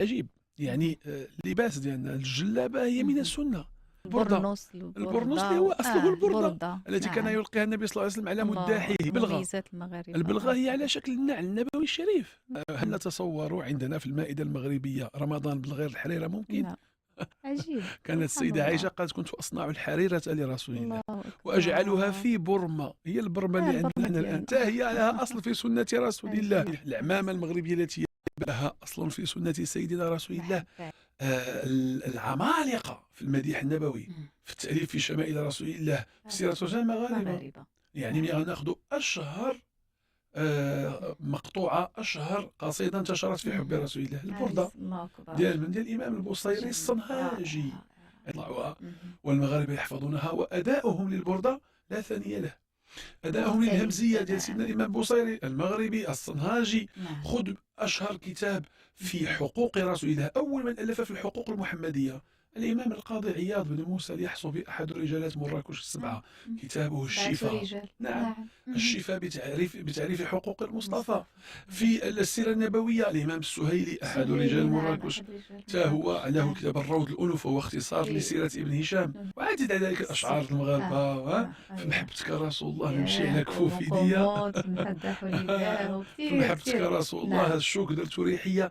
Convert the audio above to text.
عجيب. يعني اللباس ديالنا الجلابة هي من اهم. السنة. البردة، البرنوس، البرنوس البردة اللي هو أصله البردة البردة، التي كان نعم. يلقيها النبي صلى الله عليه وسلم على الله مداحيه بلغة. مميزات المغاربة البلغة هي على صحيح. شكل النعل النبوي الشريف. هل إمم. نتصور عندنا في المائدة المغربية رمضان بالغير الحريرة ممكن؟ نعم. عجيب، كانت سبحان السيدة عائشة الله. قالت: كنت أصنع الحريرة لرسول الله الله وأجعلها أكبر. في برمة. هي البرمة اللي عندنا البرمة هنا الآن ديالنا. حتى هي لها أصل في سنة رسول الله. عجيب. العمامة المغربية التي لها أصل في سنة سيدنا رسول الله. محبة. العمالقة في المديح النبوي، إمم. في التأليف في شمائل رسول الله، في سيرة الرجال المغاربة. مغاربة. يعني نعم. ملي غناخدو أشهر مقطوعة، أشهر قصيدة انتشرت في حب اهم. رسول الله، البردة الله أكبر. ديال الإمام البوصيري جميل، رائع، الصنهاجي رائع. يطلعوها. اهم. والمغاربة يحفظونها، وأداؤهم للبردة لا ثانية له. أداؤهم مختلف للهمزية ديال سيدنا تمامًا. الإمام البوصيري المغربي الصنهاجي. نعم. خذ أشهر كتاب في اهم. حقوق رسول الله، أول من ألف في الحقوق المحمدية الإمام القاضي عياض بن موسى اليحصبي، أحد رجالات مراكش نعم. السبعة. كتابه 7 الشفاء. رجال. نعم، نعم. الشفاء بتعريف حقوق المصطفى. المصطفى. في السيرة النبوية الإمام السهيلي أحد رجال سهيلي نعم، مراكش، أحد رجال تا هو مراكش. له نعم. كتاب الروض الأنوف، وهو اختصار في لسيرة ابن هشام. إمم. وعدد على ذلك الأشعار السيرة. المغاربة. في أيوه. محبتك رسول الله نمشي ياه على قوم كفوف ايديا. قوموا تمدحوا لله في كتير محبتك كتير. رسول الله هاد نعم. الشوك درتو ريحية.